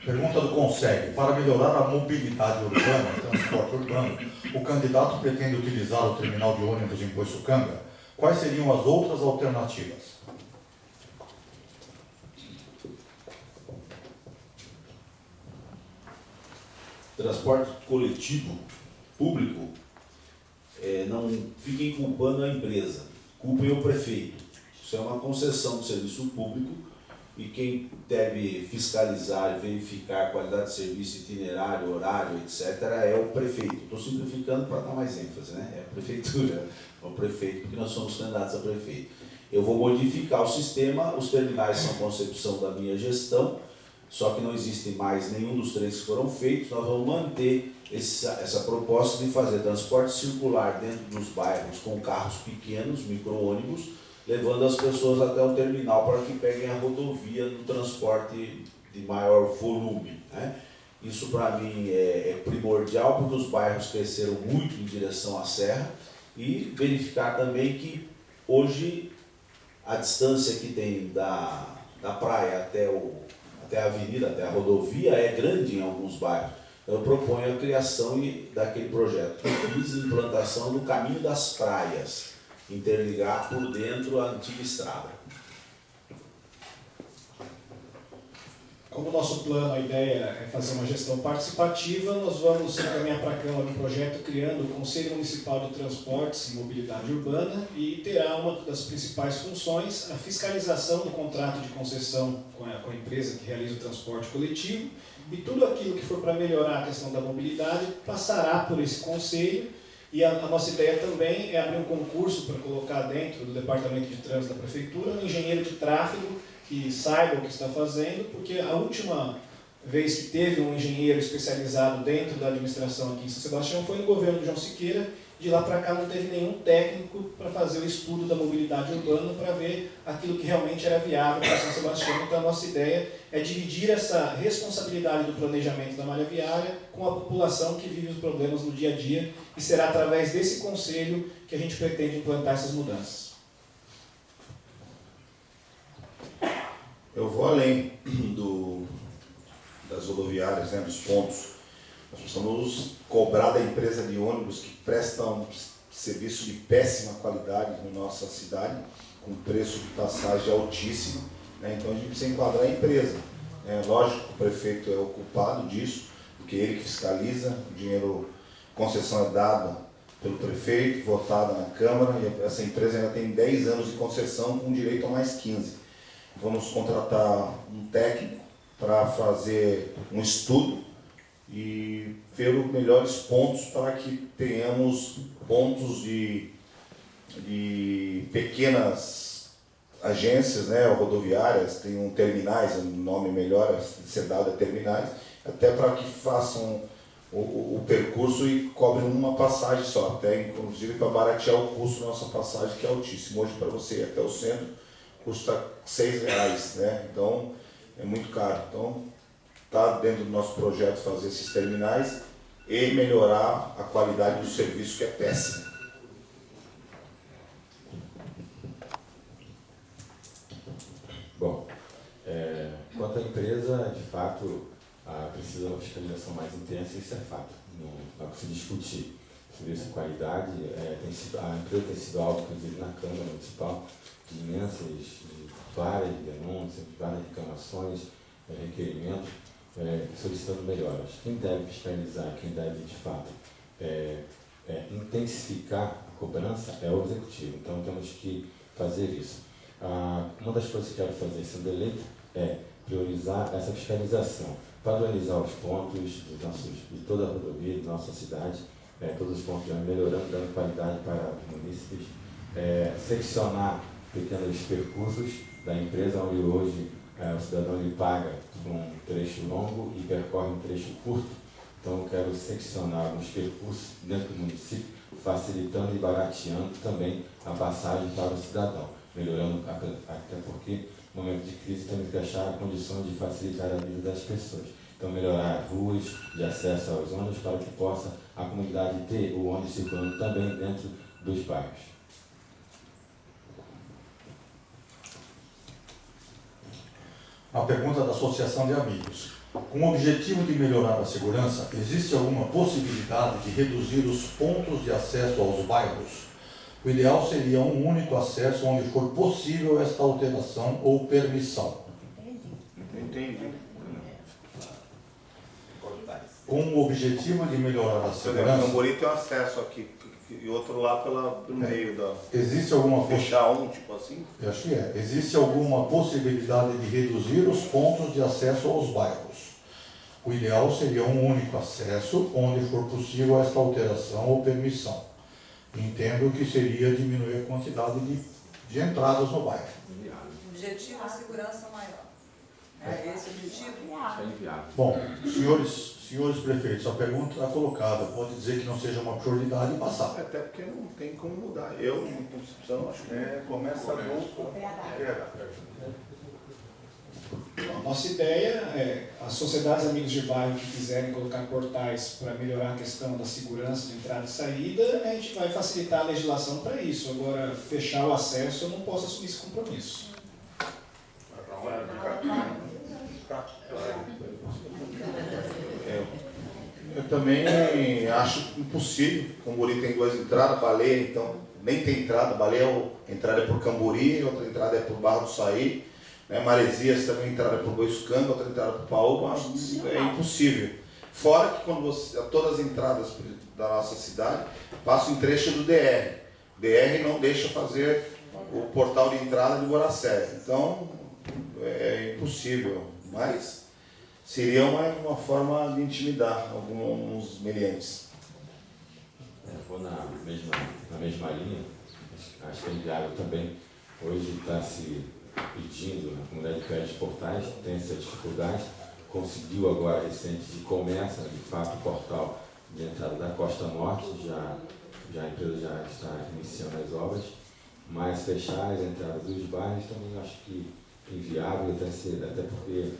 Pergunta do Consegue. Para melhorar a mobilidade urbana, transporte urbano, o candidato pretende utilizar o terminal de ônibus em Boiçucanga? Quais seriam as outras alternativas? Transporte coletivo, público, não fiquem culpando a empresa, culpem o prefeito. Isso é uma concessão de serviço público e quem deve fiscalizar e verificar a qualidade de serviço, itinerário, horário, etc., é o prefeito. Estou simplificando para dar mais ênfase, né? É a prefeitura, é o prefeito, porque nós somos candidatos a prefeito. Eu vou modificar o sistema, os terminais são concepção da minha gestão, só que não existe mais nenhum dos três que foram feitos. Nós vamos manter essa proposta de fazer transporte circular dentro dos bairros com carros pequenos, micro-ônibus, levando as pessoas até o terminal para que peguem a rodovia no transporte de maior volume, né? Isso para mim é primordial, porque os bairros cresceram muito em direção à serra, e verificar também que hoje a distância que tem da praia até a avenida, até a rodovia, é grande em alguns bairros. Eu proponho a criação daquele projeto que eu fiz, implantação do caminho das praias, interligar por dentro a antiga estrada. Como o nosso plano, a ideia é fazer uma gestão participativa, nós vamos encaminhar para a Câmara um projeto criando o Conselho Municipal de Transportes e Mobilidade Urbana, e terá uma das principais funções a fiscalização do contrato de concessão com a empresa que realiza o transporte coletivo, e tudo aquilo que for para melhorar a questão da mobilidade passará por esse conselho. E a nossa ideia também é abrir um concurso para colocar dentro do Departamento de Trânsito da Prefeitura um engenheiro de tráfego que saiba o que está fazendo, porque a última vez que teve um engenheiro especializado dentro da administração aqui em São Sebastião foi no governo de João Siqueira. De lá para cá não teve nenhum técnico para fazer o estudo da mobilidade urbana para ver aquilo que realmente era viável para São Sebastião. Então a nossa ideia é dividir essa responsabilidade do planejamento da malha viária com a população que vive os problemas no dia a dia, e será através desse conselho que a gente pretende implantar essas mudanças. Eu vou além das rodoviárias, né, dos pontos. Nós precisamos cobrar da empresa de ônibus que presta um serviço de péssima qualidade na nossa cidade, com preço de passagem altíssimo, né? Então a gente precisa enquadrar a empresa. Lógico que o prefeito é o culpado disso, porque ele que fiscaliza, o dinheiro, concessão é dada pelo prefeito, votada na Câmara, e essa empresa ainda tem 10 anos de concessão com direito a mais 15. Vamos contratar um técnico para fazer um estudo e ver os melhores pontos para que tenhamos pontos de pequenas agências, né, rodoviárias, tem terminais, o nome melhor a ser dado é terminais, até para que façam o percurso e cobrem uma passagem só, até inclusive para baratear o custo da nossa passagem, que é altíssimo. Hoje, para você ir até o centro, custa R$6, né? Então é muito caro. Então está dentro do nosso projeto fazer esses terminais e melhorar a qualidade do serviço, que é péssima. Bom, quanto à empresa, de fato, precisa de uma fiscalização mais intensa, isso é fato, não dá para se discutir. Serviço de qualidade, a empresa tem sido alvo, inclusive na Câmara Municipal, de várias denúncias, várias reclamações, requerimentos, solicitando melhoras. Quem deve fiscalizar, quem deve, de fato, intensificar a cobrança é o Executivo. Então, temos que fazer isso. Uma das coisas que quero fazer, sendo eleito, é priorizar essa fiscalização, padronizar os pontos de toda a rodovia, de nossa cidade, todos os pontos melhorando, dando qualidade para os munícipes, seccionar pequenos percursos da empresa, onde hoje o cidadão ele paga por um trecho longo e percorre um trecho curto. Então eu quero seccionar alguns percursos dentro do município, facilitando e barateando também a passagem para o cidadão, melhorando, até porque no momento de crise temos que achar condições de facilitar a vida das pessoas. Então melhorar ruas de acesso aos ônibus para que possa a comunidade ter o ônibus circulando também dentro dos bairros. Uma pergunta da Associação de Amigos. Com o objetivo de melhorar a segurança, existe alguma possibilidade de reduzir os pontos de acesso aos bairros? O ideal seria um único acesso onde for possível esta alteração ou permissão. Entendi. Com o objetivo de melhorar a Por exemplo, segurança, Cambori tem um acesso aqui e outro lá pelo meio da... existe alguma Fechar um, tipo assim? Eu acho que é. Existe alguma possibilidade de reduzir os pontos de acesso aos bairros? O ideal seria um único acesso, onde for possível esta alteração ou permissão. Entendo que seria diminuir a quantidade de entradas no bairro. O objetivo é a segurança maior. É esse o objetivo? É inviável. Bom, senhores prefeitos, a pergunta está colocada. Pode dizer que não seja uma prioridade e passar. Até porque não tem como mudar. Eu, na concepção, acho que começa do A nossa ideia é, as sociedades amigos de bairro que quiserem colocar portais para melhorar a questão da segurança de entrada e saída, a gente vai facilitar a legislação para isso. Agora, fechar o acesso, eu não posso assumir esse compromisso. Eu também acho impossível. Cambori tem 2 entradas, Baleia, então, nem tem entrada. Baleia, a entrada é por Cambori, outra entrada é por Barra do Saí. Né? Maresias também, entrada é por Boiçucanga, outra entrada por Paúba. É impossível. Fora que quando todas as entradas da nossa cidade passam em trecho do DR. O DR não deixa fazer o portal de entrada de Guaracé. Então, é impossível. Mas seria uma forma de intimidar alguns meliantes. Eu vou na mesma linha, acho que é inviável também. Hoje está se pedindo, a comunidade de prédios portais tem essa dificuldade, conseguiu agora recente que começa de fato o portal de entrada da Costa Norte, já a empresa já está iniciando as obras, mas fechar as entradas dos bairros também acho que inviável, até porque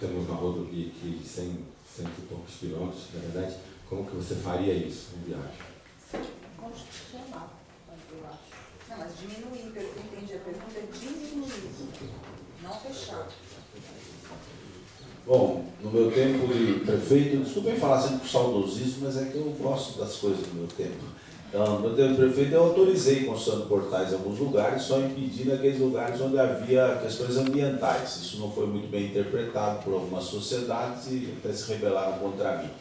temos uma rodovia aqui de 100 e poucos quilômetros, na verdade, como que você faria isso, inviável? Constitucional, eu acho. Não, mas diminuir, pelo que eu entendi, a pergunta é diminuir, não fechar. Bom, no meu tempo de prefeito, desculpem falar sempre com saudosismo, mas é que eu gosto das coisas do meu tempo. Então, no meu tempo de prefeito, eu autorizei construção de portais em alguns lugares, só impedindo aqueles lugares onde havia questões ambientais. Isso não foi muito bem interpretado por algumas sociedades e até se rebelaram contra mim.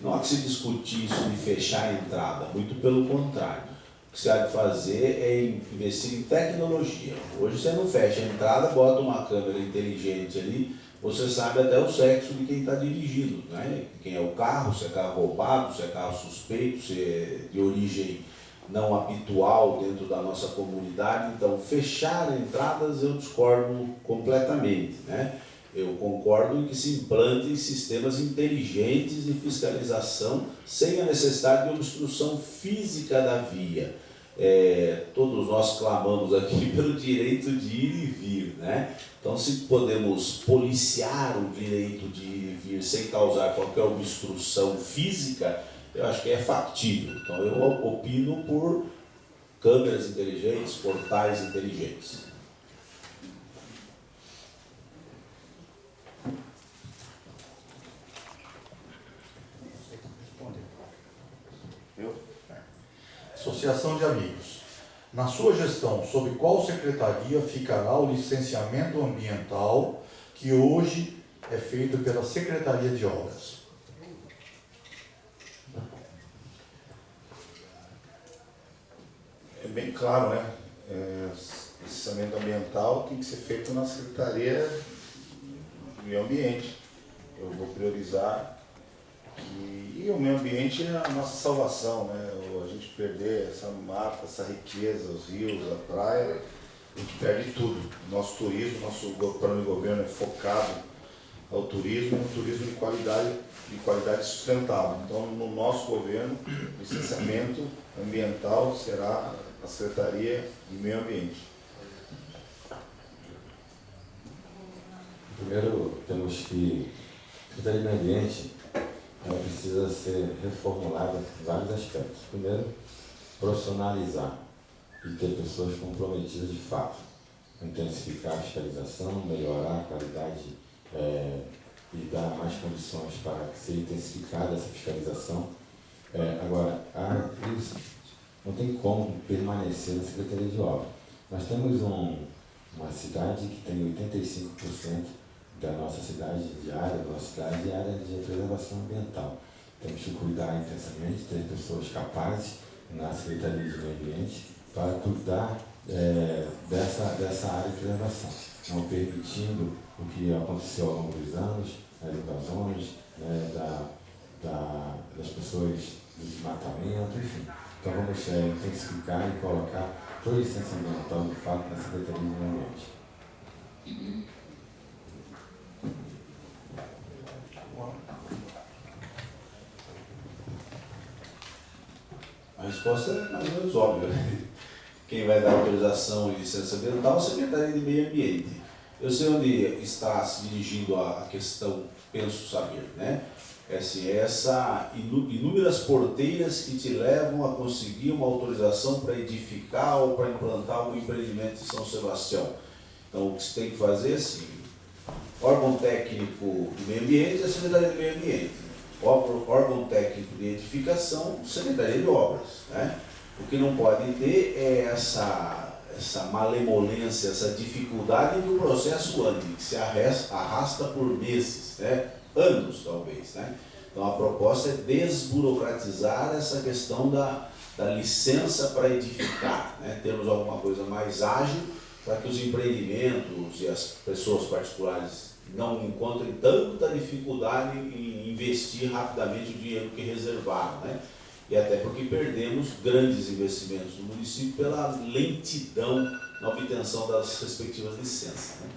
Não há que se discutir isso de fechar a entrada, muito pelo contrário. O que se há de fazer é investir em tecnologia. Hoje você não fecha a entrada, bota uma câmera inteligente ali, você sabe até o sexo de quem está dirigindo, né? Quem é o carro, se é carro roubado, se é carro suspeito, se é de origem não habitual dentro da nossa comunidade. Então, fechar entradas eu discordo completamente, né? Eu concordo em que se implantem sistemas inteligentes de fiscalização sem a necessidade de obstrução física da via. Todos nós clamamos aqui pelo direito de ir e vir, né? Então, se podemos policiar o direito de ir e vir sem causar qualquer obstrução física, eu acho que é factível. Então, eu opino por câmeras inteligentes, portais inteligentes. Associação de Amigos. Na sua gestão, sob qual secretaria ficará o licenciamento ambiental que hoje é feito pela Secretaria de Obras? É bem claro, né? Licenciamento ambiental tem que ser feito na Secretaria do Meio Ambiente. Eu vou priorizar e o meio ambiente é a nossa salvação, né? A gente perder essa mata, essa riqueza, os rios, a praia, a gente perde tudo. Nosso turismo, nosso plano de governo é focado ao turismo, um turismo de qualidade sustentável. Então, no nosso governo, o licenciamento ambiental será a Secretaria de Meio Ambiente. Primeiro, temos que a Secretaria de Meio Ambiente ela precisa ser reformulada em vários aspectos. Primeiro, profissionalizar e ter pessoas comprometidas de fato. intensificar a fiscalização, melhorar a qualidade e dar mais condições para ser intensificada essa fiscalização. Agora, isso não tem como permanecer na Secretaria de Obras. Nós temos uma cidade que tem 85% da nossa cidade de área, da nossa cidade de área de preservação ambiental. Temos que cuidar intensamente, ter pessoas capazes na Secretaria de Meio Ambiente para cuidar dessa área de preservação, não permitindo o que aconteceu ao longo dos anos, as invasões, das pessoas do desmatamento, enfim. Então vamos intensificar e colocar toda a licença ambiental de fato na Secretaria de Meio Ambiente. A resposta é mais ou menos óbvia. Quem vai dar autorização e licença ambiental é a Secretaria de Meio Ambiente. Eu sei onde está se dirigindo a questão, penso saber, né? Inúmeras porteiras que te levam a conseguir uma autorização para edificar ou para implantar algum empreendimento em São Sebastião. Então, o que você tem que fazer é assim: órgão técnico de meio ambiente é a Secretaria de Meio Ambiente. Órgão técnico de edificação, Secretaria de Obras, né? O que não pode ter é essa malemolência, essa dificuldade do processo ande, que se arrasta por meses, né? Anos talvez, né? Então a proposta é desburocratizar essa questão da licença para edificar, né? Termos alguma coisa mais ágil para que os empreendimentos e as pessoas particulares não encontrem tanta dificuldade em investir rapidamente o dinheiro que reservaram, né? E até porque perdemos grandes investimentos do município pela lentidão na obtenção das respectivas licenças, né?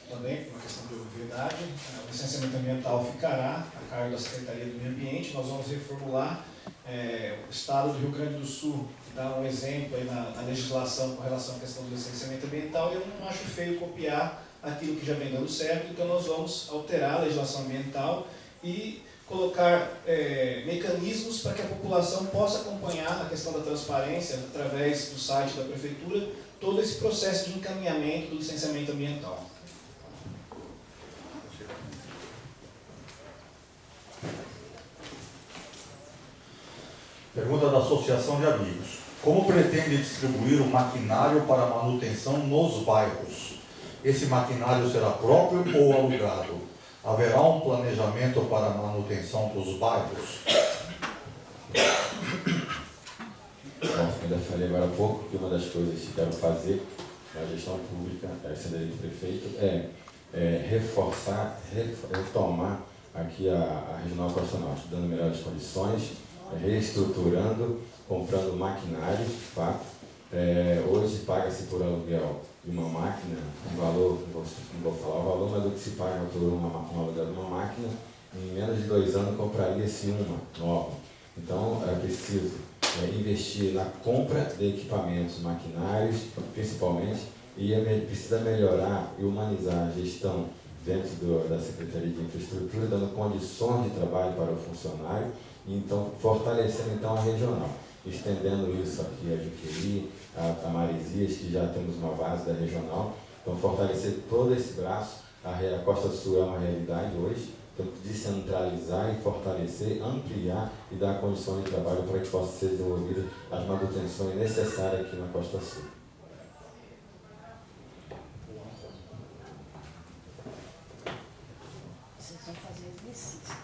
Também, por uma questão de obviedade, o licenciamento ambiental ficará a cargo da Secretaria do Meio Ambiente. Nós vamos reformular. O Estado do Rio Grande do Sul dá um exemplo aí na legislação com relação à questão do licenciamento ambiental, e eu não acho feio copiar aquilo que já vem dando certo. Então nós vamos alterar a legislação ambiental e colocar mecanismos para que a população possa acompanhar a questão da transparência através do site da Prefeitura, todo esse processo de encaminhamento do licenciamento ambiental. Pergunta da Associação de Amigos. Como pretende distribuir o maquinário para manutenção nos bairros? Esse maquinário será próprio ou alugado? Haverá um planejamento para a manutenção dos bairros? Bom, ainda falei agora há pouco que uma das coisas que quero fazer na gestão pública, sendo eleito prefeito, retomar aqui a Regional Costa Norte, dando melhores condições, reestruturando, comprando maquinário, de fato. Hoje paga-se por aluguel de uma máquina, um valor, não vou falar o valor, mas do que se paga por um aluguel de uma máquina, em menos de 2 anos compraria-se uma nova. Então é preciso investir na compra de equipamentos, maquinários, principalmente, e precisa melhorar e humanizar a gestão dentro da Secretaria de Infraestrutura, dando condições de trabalho para o funcionário, e então fortalecendo então a regional, estendendo isso aqui a Juqueri, a Maresias, que já temos uma base da regional. Então fortalecer todo esse braço. A Costa Sul é uma realidade hoje, então descentralizar e fortalecer, ampliar e dar condições de trabalho para que possam ser desenvolvidas as manutenções necessárias aqui na Costa Sul. Vocês vão fazer exercício.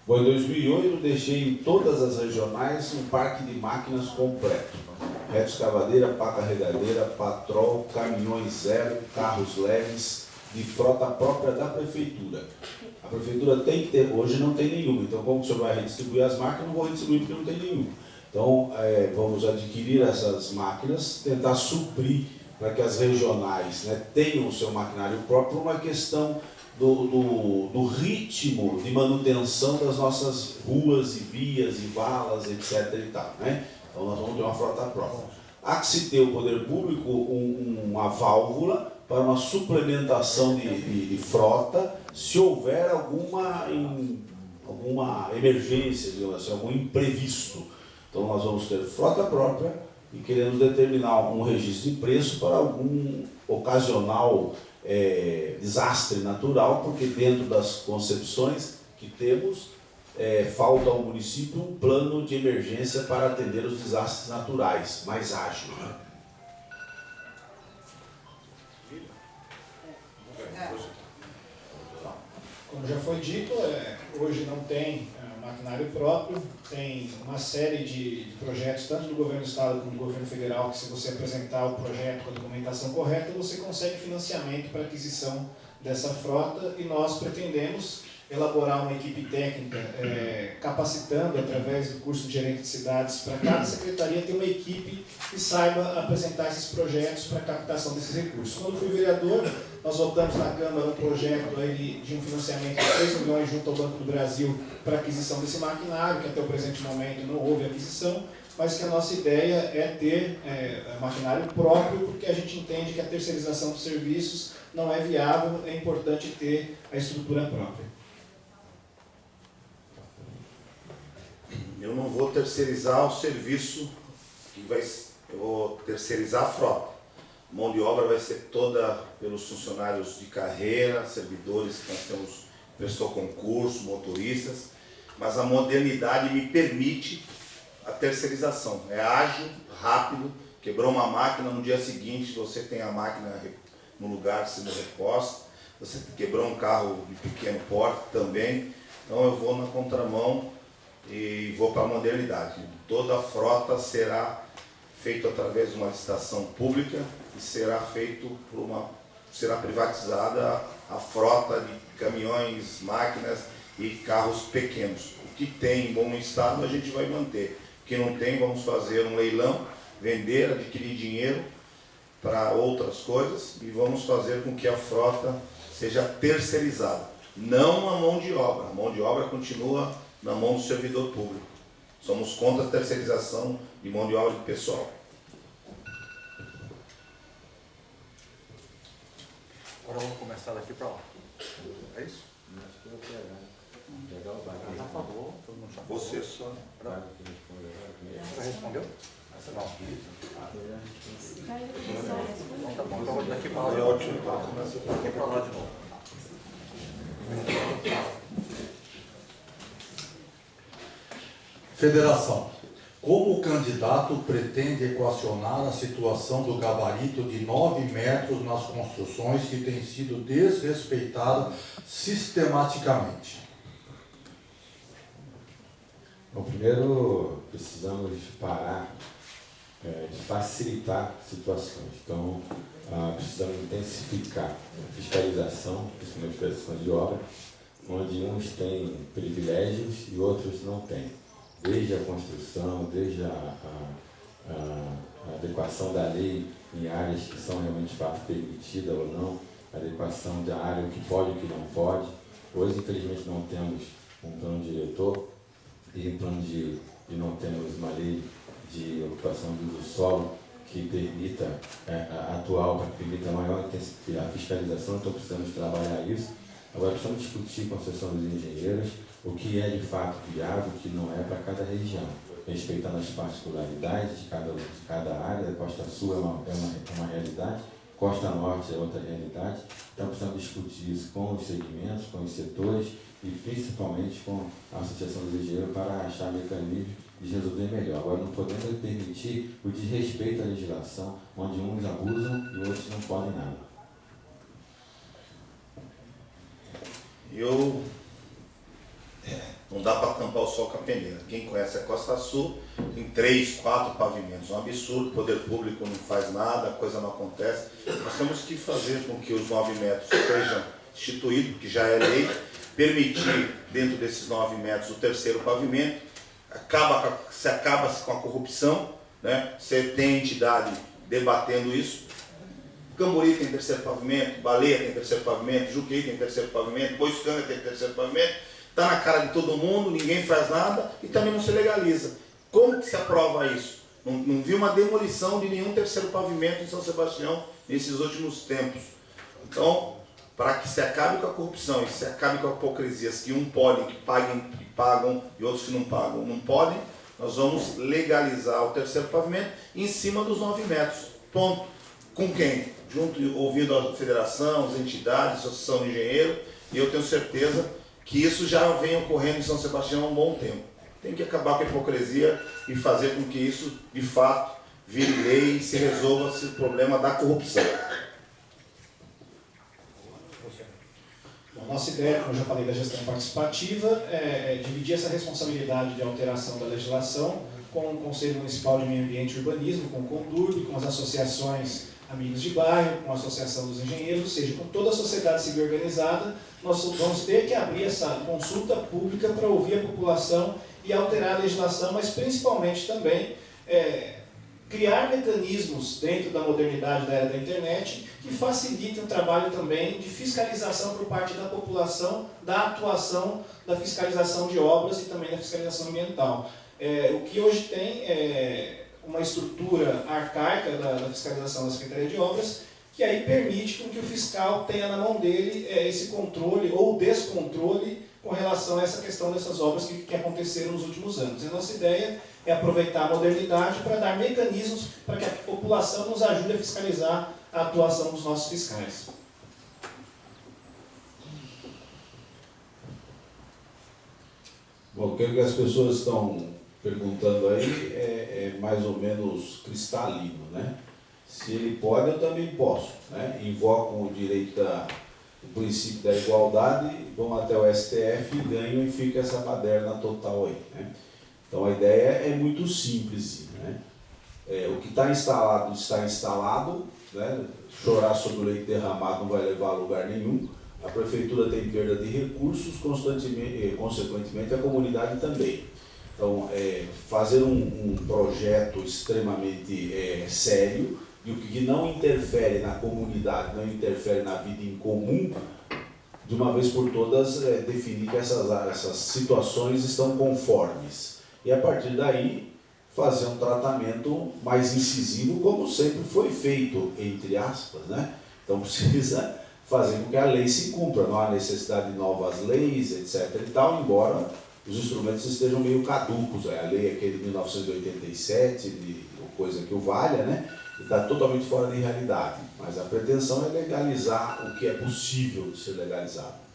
Bom, em 2008 deixei em todas as regionais um parque de máquinas completo. Retroescavadeira, pá carregadeira, patrol, caminhões zero, carros leves, de frota própria da Prefeitura. A Prefeitura tem que ter, hoje não tem nenhuma, então como o senhor vai redistribuir as máquinas, não vou redistribuir porque não tem nenhuma. Então vamos adquirir essas máquinas, tentar suprir para que as regionais, né, tenham o seu maquinário próprio, por uma questão do ritmo de manutenção das nossas ruas e vias e valas, etc. e tal, né? Então nós vamos ter uma frota própria. Há que se ter o poder público uma válvula para uma suplementação de frota, se houver alguma alguma emergência, digamos assim, algum imprevisto. Então nós vamos ter frota própria e queremos determinar um registro de preço para algum ocasional desastre natural, porque dentro das concepções que temos, falta ao município um plano de emergência para atender os desastres naturais, mais ágil. Como já foi dito, hoje não tem maquinário próprio, tem uma série de projetos, tanto do governo do estado como do governo federal, que se você apresentar o projeto com a documentação correta, você consegue financiamento para aquisição dessa frota, e nós pretendemos elaborar uma equipe técnica capacitando através do curso de gerente de cidades para cada secretaria ter uma equipe que saiba apresentar esses projetos para captação desses recursos. Quando fui vereador, nós votamos na Câmara um projeto de um financiamento de 3 milhões junto ao Banco do Brasil para aquisição desse maquinário, que até o presente momento não houve aquisição, mas que a nossa ideia é ter maquinário próprio, porque a gente entende que a terceirização dos serviços não é viável, é importante ter a estrutura própria. Eu não vou terceirizar o serviço, eu vou terceirizar a frota. A mão de obra vai ser toda pelos funcionários de carreira, servidores que nós temos, prestou concurso, motoristas, mas a modernidade me permite a terceirização. É ágil, rápido, quebrou uma máquina, no dia seguinte você tem a máquina no lugar sendo reposta, você quebrou um carro de pequeno porte também, então eu vou na contramão e vou para a modernidade. Toda a frota será feita através de uma licitação pública e será será privatizada a frota de caminhões, máquinas e carros pequenos. O que tem em bom estado a gente vai manter. O que não tem, vamos fazer um leilão, vender, adquirir dinheiro para outras coisas e vamos fazer com que a frota seja terceirizada. Não a mão de obra. A mão de obra continua na mão do servidor público. Somos contra a terceirização de mão de obra de pessoal. Agora vamos começar daqui para lá. É isso? Acho que eu vou pegar o bagulho. Por favor, todo mundo chamou. Você só. Já respondeu? Não. Então tá bom, então daqui para lá. É ótimo. Daqui para lá de novo. Federação. Como o candidato pretende equacionar a situação do gabarito de 9 metros nas construções que tem sido desrespeitada sistematicamente? Bom, primeiro precisamos parar de facilitar situações. Então, precisamos intensificar a fiscalização, principalmente prestações de obra, onde uns têm privilégios e outros não têm. Desde a construção, desde a adequação da lei em áreas que são realmente de fato permitidas ou não, a adequação da área, o que pode e o que não pode. Hoje, infelizmente, não temos um plano diretor e não temos uma lei de ocupação do uso solo que permita atual, para que permita maior fiscalização, então precisamos trabalhar isso. Agora precisamos discutir com a Associação dos Engenheiros o que é de fato viável, o que não é para cada região, respeitando as particularidades de cada área. A Costa Sul é uma realidade, Costa Norte é outra realidade, então precisamos discutir isso com os segmentos, com os setores e principalmente com a Associação dos Engenheiros para achar mecanismos de resolver melhor. Agora não podemos permitir o desrespeito à legislação, onde uns abusam e outros não podem nada. Não dá para tampar o sol com a peneira. Quem conhece a Costa Sul tem 3, 4 pavimentos. Um absurdo, o poder público não faz nada, a coisa não acontece. Nós temos que fazer com que os 9 metros sejam instituídos, que já é lei, permitir dentro desses 9 metros o terceiro pavimento, acaba-se com a corrupção, né? Você tem entidade debatendo isso. Cambori tem terceiro pavimento, Baleia tem terceiro pavimento, Juqueí tem terceiro pavimento, Boiscanga tem terceiro pavimento, está na cara de todo mundo, ninguém faz nada e também não se legaliza. Como que se aprova isso? Não vi uma demolição de nenhum terceiro pavimento em São Sebastião nesses últimos tempos. Então, para que se acabe com a corrupção e se acabe com a hipocrisia, que um pode, que pagam e outros que não pagam, não podem, nós vamos legalizar o terceiro pavimento em cima dos 9 metros. Ponto. Com quem? Junto, ouvindo a federação, as entidades, a associação de engenheiro, e eu tenho certeza que isso já vem ocorrendo em São Sebastião há um bom tempo. Tem que acabar com a hipocrisia e fazer com que isso, de fato, vire lei e se resolva esse problema da corrupção. Bom, nossa ideia, como eu já falei, da gestão participativa é dividir essa responsabilidade de alteração da legislação com o Conselho Municipal de Meio Ambiente e Urbanismo, com o CONDURB, com as associações Amigos de Bairro, com a Associação dos Engenheiros, ou seja, com toda a sociedade civil organizada. Nós vamos ter que abrir essa consulta pública para ouvir a população e alterar a legislação, mas principalmente também criar mecanismos dentro da modernidade da era da internet que facilitem o trabalho também de fiscalização por parte da população, da atuação da fiscalização de obras e também da fiscalização ambiental. O que hoje tem é uma estrutura arcaica da fiscalização da Secretaria de Obras, que aí permite com que o fiscal tenha na mão dele esse controle ou descontrole com relação a essa questão dessas obras que aconteceram nos últimos anos. E a nossa ideia é aproveitar a modernidade para dar mecanismos para que a população nos ajude a fiscalizar a atuação dos nossos fiscais. Bom, o que as pessoas estão perguntando aí é mais ou menos cristalino, né? Se ele pode, eu também posso, né? Invocam o direito o princípio da igualdade, vão até o STF e ganham e fica essa baderna total aí, né? Então a ideia é muito simples, né? O que está instalado, né? Chorar sobre o leite derramado não vai levar a lugar nenhum. A prefeitura tem perda de recursos, consequentemente a comunidade também. Então, fazer um projeto extremamente sério, e o que não interfere na comunidade, não interfere na vida em comum, de uma vez por todas definir que essas situações estão conformes. E a partir daí, fazer um tratamento mais incisivo, como sempre foi feito, entre aspas, né? Então precisa fazer com que a lei se cumpra, não há necessidade de novas leis, etc. e tal, embora os instrumentos estejam meio caducos. A lei aquele de 1987, coisa que o valha, né? Está totalmente fora de realidade. Mas a pretensão é legalizar o que é possível de ser legalizado.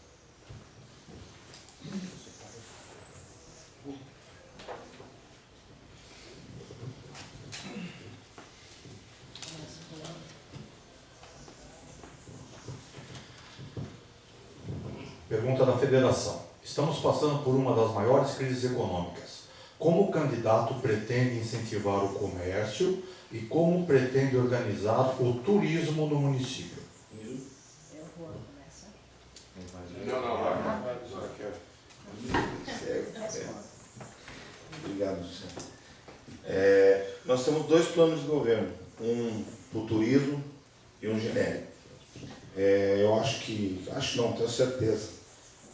Pergunta da Federação. Estamos passando por uma das maiores crises econômicas. Como o candidato pretende incentivar o comércio e como pretende organizar o turismo no município? Eu vou começar. Obrigado, Luciano. Nós temos 2 planos de governo, um para o turismo e um genérico. Tenho certeza,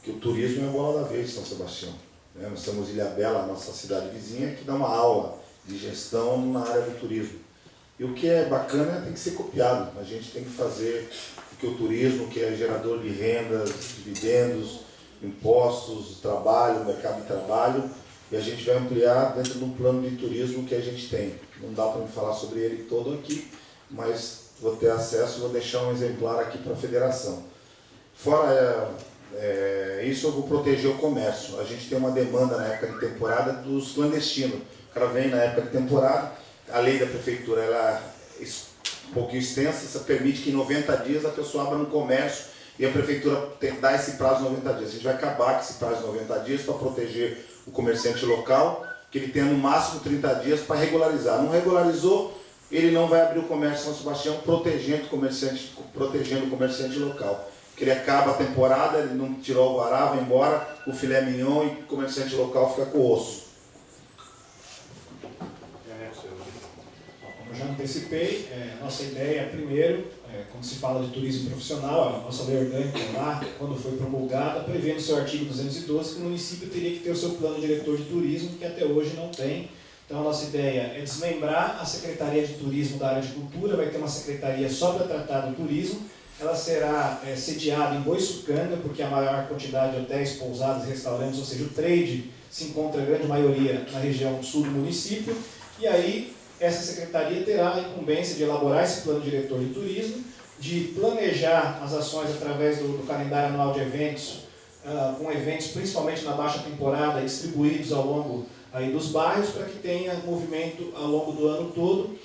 que o turismo é a bola da vez em São Sebastião. Nós temos Ilhabela, a nossa cidade vizinha, que dá uma aula de gestão na área do turismo. E o que é bacana tem que ser copiado. A gente tem que fazer que o turismo, que é gerador de rendas, dividendos, impostos, trabalho, mercado de trabalho, e a gente vai ampliar dentro do plano de turismo que a gente tem. Não dá para me falar sobre ele todo aqui, mas vou ter acesso, vou deixar um exemplar aqui para a federação. Fora isso, eu vou proteger o comércio. A gente tem uma demanda na época de temporada dos clandestinos. O cara vem na época de temporada, a lei da prefeitura ela é um pouquinho extensa, isso permite que em 90 dias a pessoa abra um comércio e a prefeitura dá esse prazo de 90 dias. A gente vai acabar com esse prazo de 90 dias para proteger o comerciante local, que ele tenha no máximo 30 dias para regularizar. Não regularizou, ele não vai abrir o comércio em São Sebastião, protegendo o comerciante local. Porque ele acaba a temporada, ele não tirou o alvará, vai embora, o filé mignon e o comerciante local fica com o osso. Como eu já antecipei, nossa ideia, primeiro, quando se fala de turismo profissional, a nossa lei orgânica lá, quando foi promulgada, prevê no seu artigo 212 que o município teria que ter o seu plano diretor de turismo, que até hoje não tem. Então a nossa ideia é desmembrar a Secretaria de Turismo da área de Cultura, vai ter uma secretaria só para tratar do turismo, ela será sediada em Boiçucanga, porque a maior quantidade de hotéis, pousadas e restaurantes, ou seja, o trade, se encontra a grande maioria na região sul do município, e aí essa secretaria terá a incumbência de elaborar esse plano diretor de turismo, de planejar as ações através do calendário anual de eventos, com eventos principalmente na baixa temporada, distribuídos ao longo aí dos bairros, para que tenha movimento ao longo do ano todo.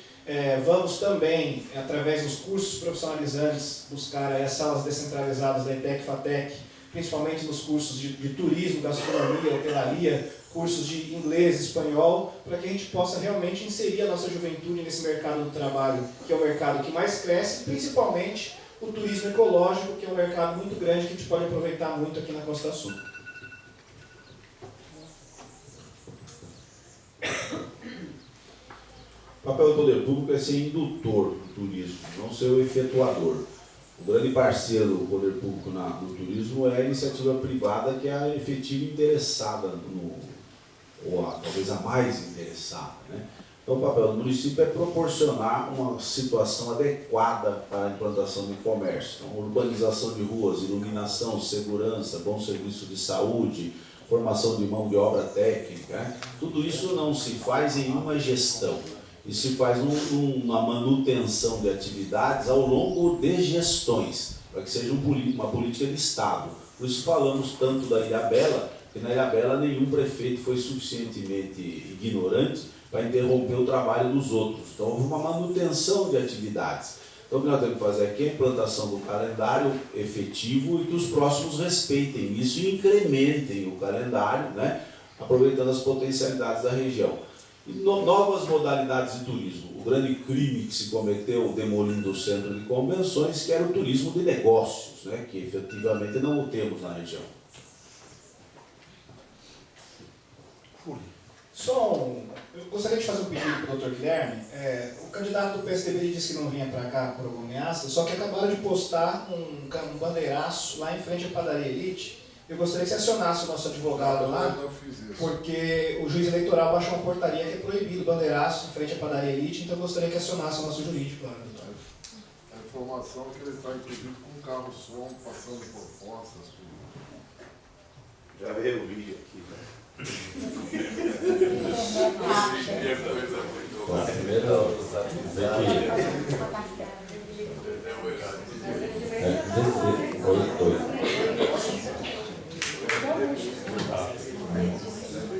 Vamos também, através dos cursos profissionalizantes, buscar as salas descentralizadas da ETEC, FATEC, principalmente nos cursos de turismo, gastronomia, hotelaria, cursos de inglês, espanhol, para que a gente possa realmente inserir a nossa juventude nesse mercado do trabalho, que é o mercado que mais cresce, principalmente o turismo ecológico, que é um mercado muito grande que a gente pode aproveitar muito aqui na Costa Sul. O papel do poder público é ser indutor do turismo, não ser o efetuador. O grande parceiro do poder público no turismo é a iniciativa privada, que é a efetiva interessada, talvez a mais interessada, né? Então, o papel do município é proporcionar uma situação adequada para a implantação do comércio. Então, urbanização de ruas, iluminação, segurança, bom serviço de saúde, formação de mão de obra técnica, né? Tudo isso não se faz em uma gestão. E se faz uma manutenção de atividades ao longo de gestões, para que seja uma política de Estado. Por isso falamos tanto da Ilhabela, porque na Ilhabela nenhum prefeito foi suficientemente ignorante para interromper o trabalho dos outros. Então houve uma manutenção de atividades. Então o que nós temos que fazer aqui é a implantação do calendário efetivo e que os próximos respeitem isso e incrementem o calendário, né, aproveitando as potencialidades da região. E novas modalidades de turismo. O grande crime que se cometeu demolindo o centro de convenções, que era o turismo de negócios, né, que efetivamente não o temos na região. Eu gostaria de fazer um pedido para o Dr. Guilherme. O candidato do PSDB disse que não vinha para cá por alguma ameaça, só que acabaram de postar um bandeiraço lá em frente à Padaria Elite. Eu gostaria que você acionasse o nosso advogado lá, porque o juiz eleitoral baixou uma portaria que é proibido bandeiraço em frente à Padaria Elite, então eu gostaria que acionasse o nosso jurídico lá. A informação é que ele está inclusive com um carro-som passando por Fossas. Já veio o vídeo aqui, né? Primeiro,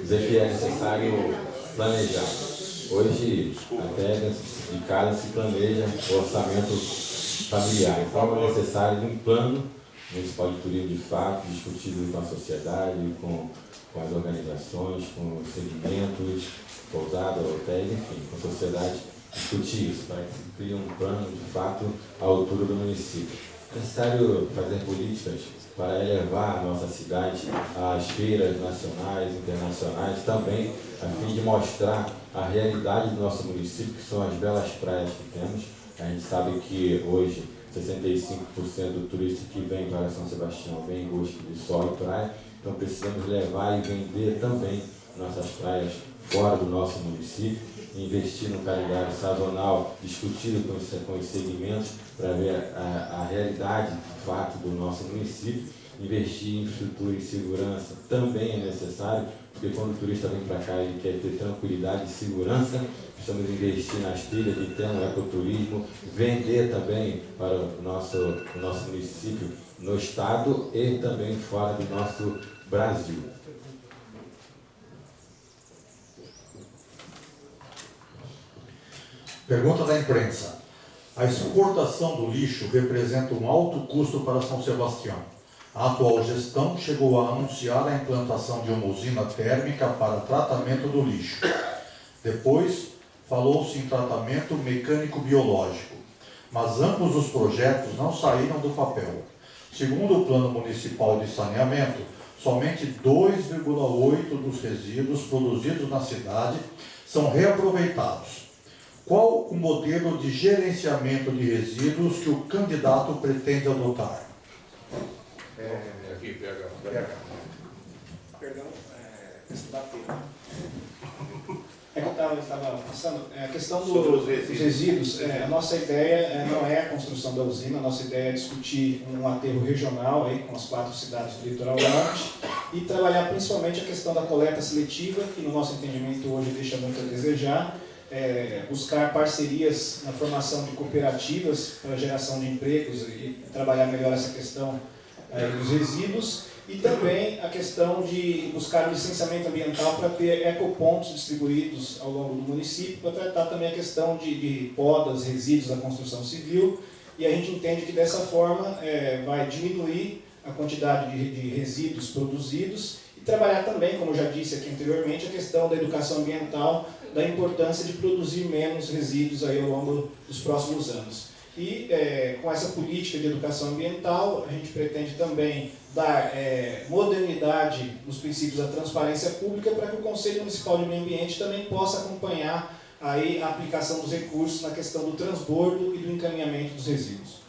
dizer que é necessário planejar. Hoje, até de cara se planeja o orçamento familiar. Então, é necessário um plano municipal de turismo de fato, discutido com a sociedade, com as organizações, com os segmentos, pousadas, hotéis, enfim, com a sociedade, discutir isso, para que se crie um plano de fato à altura do município. É necessário fazer políticas para elevar a nossa cidade às feiras nacionais, internacionais, também a fim de mostrar a realidade do nosso município, que são as belas praias que temos. A gente sabe que hoje 65% do turista que vem para São Sebastião vem em busca de sol e praia, então precisamos levar e vender também nossas praias fora do nosso município, investir no calendário sazonal, discutido com os segmentos para ver a realidade de fato do nosso município, investir em infraestrutura e segurança também é necessário, porque quando o turista vem para cá ele quer ter tranquilidade e segurança, precisamos investir nas trilhas de ter um ecoturismo, vender também para o nosso município no estado e também fora do nosso Brasil. Pergunta da imprensa. A exportação do lixo representa um alto custo para São Sebastião. A atual gestão chegou a anunciar a implantação de uma usina térmica para tratamento do lixo. Depois, falou-se em tratamento mecânico-biológico, mas ambos os projetos não saíram do papel. Segundo o Plano Municipal de Saneamento, somente 2,8% dos resíduos produzidos na cidade são reaproveitados. Qual o modelo de gerenciamento de resíduos que o candidato pretende adotar? Aqui, PH. Perdão, bater. É que eu estava passando, a questão Sobre os dos resíduos, a nossa ideia não é a construção da usina, a nossa ideia é discutir um aterro regional aí, com as 4 cidades do litoral norte e trabalhar principalmente a questão da coleta seletiva, que no nosso entendimento hoje deixa muito a desejar, buscar parcerias na formação de cooperativas para geração de empregos e trabalhar melhor essa questão dos resíduos. E também a questão de buscar um licenciamento ambiental para ter ecopontos distribuídos ao longo do município, para tratar também a questão de podas, resíduos da construção civil. E a gente entende que dessa forma vai diminuir a quantidade de resíduos produzidos e trabalhar também, como eu já disse aqui anteriormente, a questão da educação ambiental, da importância de produzir menos resíduos aí ao longo dos próximos anos. E com essa política de educação ambiental, a gente pretende também dar modernidade nos princípios da transparência pública para que o Conselho Municipal de Meio Ambiente também possa acompanhar aí a aplicação dos recursos na questão do transbordo e do encaminhamento dos resíduos.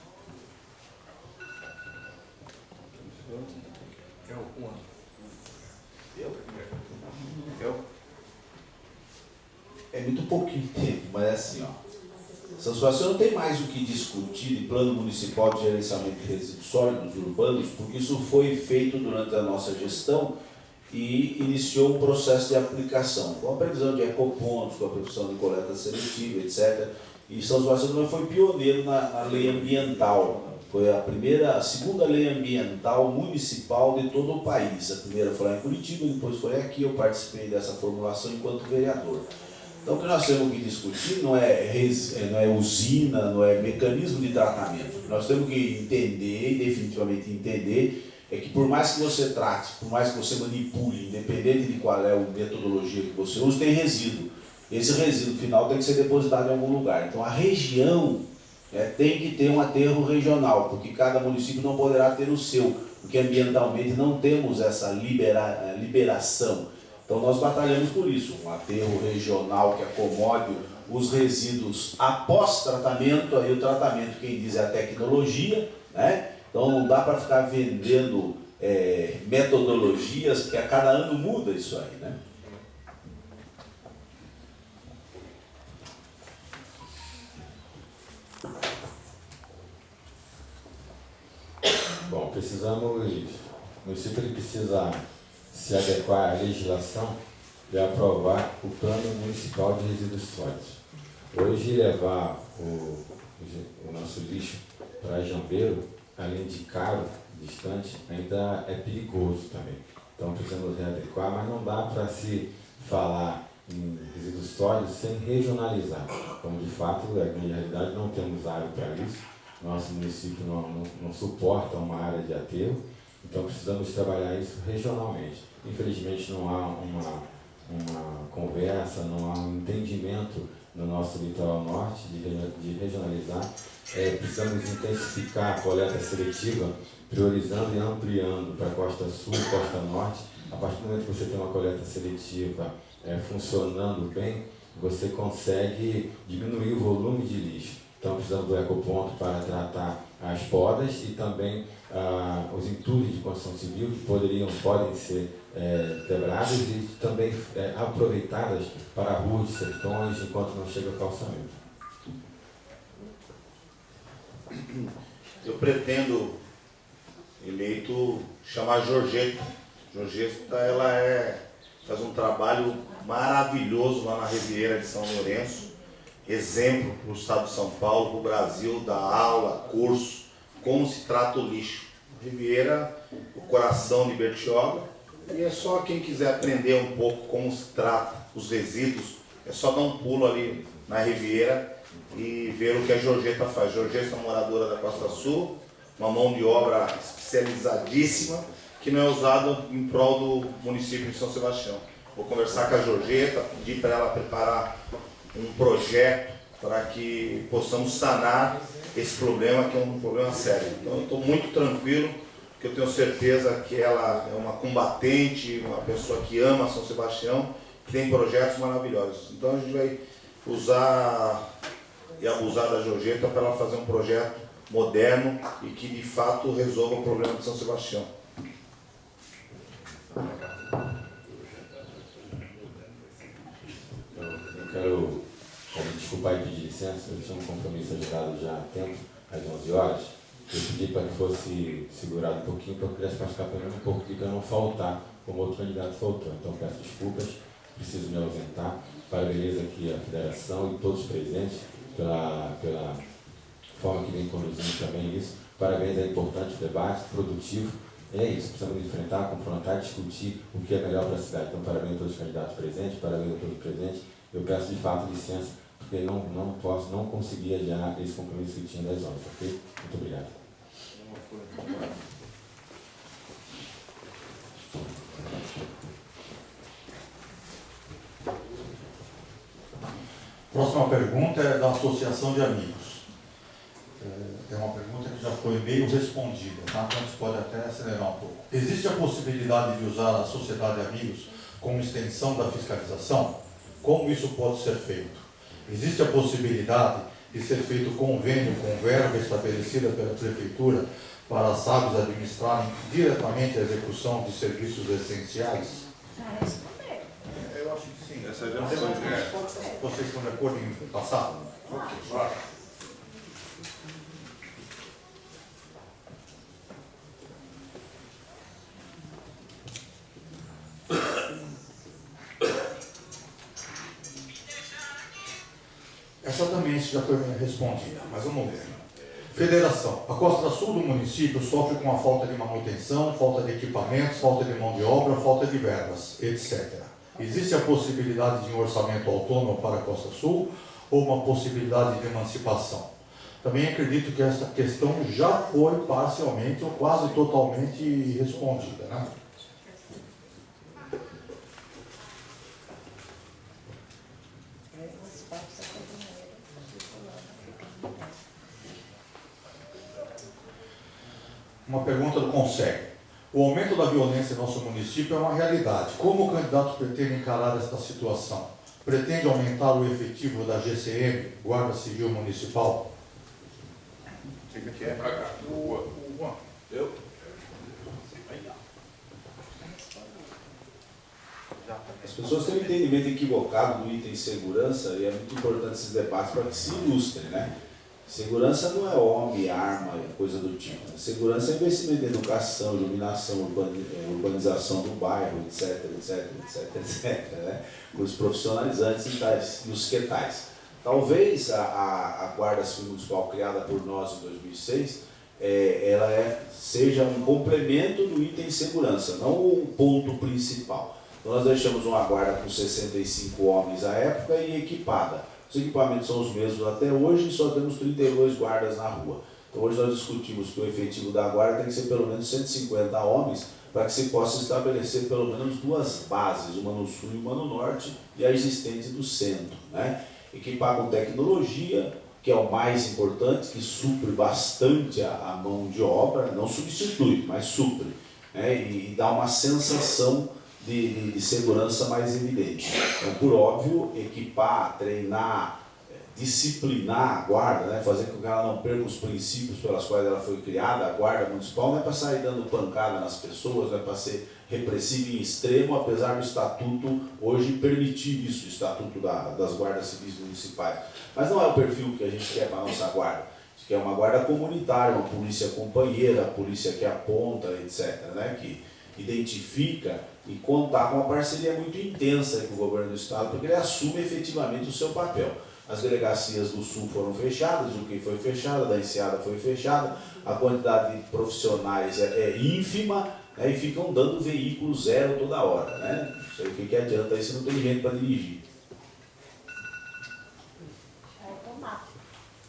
É muito pouquinho tempo, mas é assim, ó. São Sebastião não tem mais o que discutir de plano municipal de gerenciamento de resíduos sólidos urbanos, porque isso foi feito durante a nossa gestão e iniciou um processo de aplicação, com a previsão de ecopontos, com a previsão de coleta seletiva, etc. E São Sebastião também foi pioneiro na lei ambiental. Foi a segunda lei ambiental municipal de todo o país. A primeira foi lá em Curitiba, depois foi aqui, eu participei dessa formulação enquanto vereador. Então, o que nós temos que discutir não é usina, não é mecanismo de tratamento. O que nós temos que entender, e definitivamente entender, é que por mais que você trate, por mais que você manipule, independente de qual é a metodologia que você usa, tem resíduo. Esse resíduo final tem que ser depositado em algum lugar. Então, a região tem que ter um aterro regional, porque cada município não poderá ter o seu, porque ambientalmente não temos essa liberação. Então nós batalhamos por isso, um aterro regional que acomode os resíduos após tratamento, aí o tratamento, quem diz, é a tecnologia, né? Então não dá para ficar vendendo metodologias, porque a cada ano muda isso aí, né? Bom, o município precisa se adequar à legislação e aprovar o Plano Municipal de Resíduos Sólidos. Hoje, levar o nosso lixo para Jambeiro, além de caro, distante, ainda é perigoso também. Então, precisamos readequar, mas não dá para se falar em resíduos sólidos sem regionalizar. Então, de fato, na realidade, não temos área para isso. Nosso município não suporta uma área de aterro. Então precisamos trabalhar isso regionalmente. Infelizmente não há uma conversa, não há um entendimento no nosso litoral norte de regionalizar. Precisamos intensificar a coleta seletiva, priorizando e ampliando para a costa sul e costa norte. A partir do momento que você tem uma coleta seletiva funcionando bem, você consegue diminuir o volume de lixo. Então precisamos do ecoponto para tratar as podas e também os entulhos de construção civil que podem ser quebradas e também aproveitadas para ruas de sertões enquanto não chega o calçamento. Eu pretendo, eleito, chamar a Georgeta. Georgeta, ela faz um trabalho maravilhoso lá na Riviera de São Lourenço, exemplo para o estado de São Paulo, para o Brasil, da aula, curso, como se trata o lixo. Riviera, o coração de Bertioga, e é só quem quiser aprender um pouco como se trata os resíduos, é só dar um pulo ali na Riviera e ver o que a Georgeta faz. Georgeta é uma moradora da Costa Sul, uma mão de obra especializadíssima, que não é usada em prol do município de São Sebastião. Vou conversar com a Georgeta, pedir para ela preparar um projeto para que possamos sanar esse problema, que é um problema sério. Então eu estou muito tranquilo, porque eu tenho certeza que ela é uma combatente, uma pessoa que ama São Sebastião, que tem projetos maravilhosos. Então a gente vai usar e abusar da Georgeta para ela fazer um projeto moderno e que de fato resolva o problema de São Sebastião. desculpar e pedir licença, eu tinha um compromisso agendado já há tempo, às 11 horas. Eu pedi para que fosse segurado um pouquinho, para que eu pudesse participar pelo menos um pouco, para não faltar, como outro candidato faltou. Então, peço desculpas, preciso me ausentar. Parabenizo aqui a federação e todos os presentes pela forma que vem conduzindo também isso. Parabéns, é importante o debate, produtivo. É isso, precisamos enfrentar, confrontar, discutir o que é melhor para a cidade. Então, parabéns a todos os candidatos presentes, parabéns a todos os presentes. Eu peço de fato licença, porque não conseguia já esse compromisso que tinha das 11, ok? Muito obrigado. Próxima pergunta é da Associação de Amigos. É uma pergunta que já foi meio respondida, tá? Então a gente pode até acelerar um pouco. Existe a possibilidade de usar a Sociedade de Amigos como extensão da fiscalização? Como isso pode ser feito? Existe a possibilidade de ser feito convênio com verba estabelecida pela Prefeitura para as SABs administrarem diretamente a execução de serviços essenciais? Eu acho que sim. Essa já foi. Vocês estão de acordo em passar? Essa também já foi respondida, mas vamos ver. Federação. A costa sul do município sofre com a falta de manutenção, falta de equipamentos, falta de mão de obra, falta de verbas, etc. Existe a possibilidade de um orçamento autônomo para a costa sul ou uma possibilidade de emancipação? Também acredito que essa questão já foi parcialmente ou quase totalmente respondida, né? Uma pergunta do Conseg. O aumento da violência em nosso município é uma realidade. Como o candidato pretende encarar esta situação? Pretende aumentar o efetivo da GCM, Guarda Civil Municipal? Quem que é? Pra cá. Eu? As pessoas têm um entendimento equivocado do item segurança e é muito importante esses debates para que se ilustrem, né? Segurança não é homem, arma e coisa do tipo. Segurança é investimento em educação, iluminação, urbanização do bairro, etc, né? Os profissionalizantes e os que tais. Talvez a Guarda Civil Municipal, criada por nós em 2006, seja um complemento do item segurança, não o ponto principal. Nós deixamos uma guarda com 65 homens à época e equipada. Os equipamentos são os mesmos até hoje e só temos 32 guardas na rua. Então hoje nós discutimos que o efetivo da guarda tem que ser pelo menos 150 homens para que se possa estabelecer pelo menos duas bases, uma no sul e uma no norte, e a existente do centro, né? Equipar com tecnologia, que é o mais importante, que supre bastante a mão de obra, não substitui, mas supre, né? E dá uma sensação de segurança mais evidente. Então, por óbvio, equipar, treinar, disciplinar a guarda, né? Fazer com que ela não perca os princípios pelas quais ela foi criada. A guarda municipal não é para sair dando pancada nas pessoas, não é para ser repressivo em extremo, apesar do estatuto hoje permitir isso, o estatuto das guardas civis municipais. Mas não é o perfil que a gente quer para a nossa guarda. A gente quer uma guarda comunitária, uma polícia companheira, a polícia que aponta, etc., né? Que identifica e contar com uma parceria muito intensa com o governo do estado, porque ele assume efetivamente o seu papel. As delegacias do sul foram fechadas, o que foi fechado, da Enseada foi fechada, a quantidade de profissionais é ínfima, né, e ficam dando veículo zero toda hora, né? Não sei o que adianta aí se não tem gente para dirigir.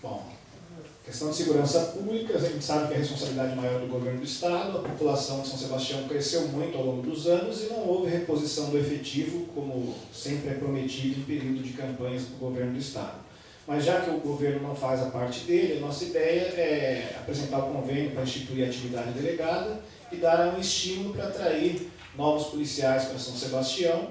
Bom, questão de segurança pública, a gente sabe que a responsabilidade maior do governo do estado, a população de São Sebastião cresceu muito ao longo dos anos e não houve reposição do efetivo, como sempre é prometido em período de campanhas do governo do estado. Mas já que o governo não faz a parte dele, a nossa ideia é apresentar o convênio para instituir a atividade delegada e dar um estímulo para atrair novos policiais para São Sebastião,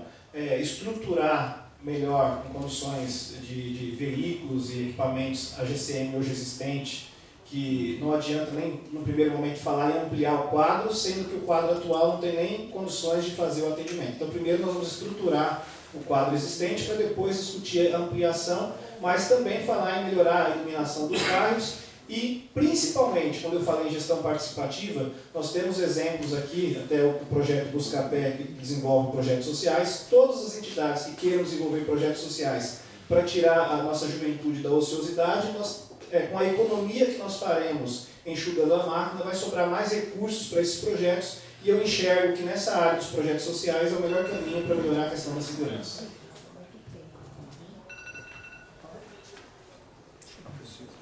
estruturar melhor, com condições de veículos e equipamentos, a GCM hoje existente, que não adianta nem no primeiro momento falar em ampliar o quadro, sendo que o quadro atual não tem nem condições de fazer o atendimento. Então primeiro nós vamos estruturar o quadro existente para depois discutir a ampliação mas também falar em melhorar a iluminação dos bairros e, principalmente, quando eu falei em gestão participativa, nós temos exemplos aqui, até o projeto Buscapé, que desenvolve projetos sociais, todas as entidades que queiram desenvolver projetos sociais para tirar a nossa juventude da ociosidade, nós, com a economia que nós faremos enxugando a máquina, vai sobrar mais recursos para esses projetos, e eu enxergo que nessa área dos projetos sociais é o melhor caminho para melhorar a questão da segurança.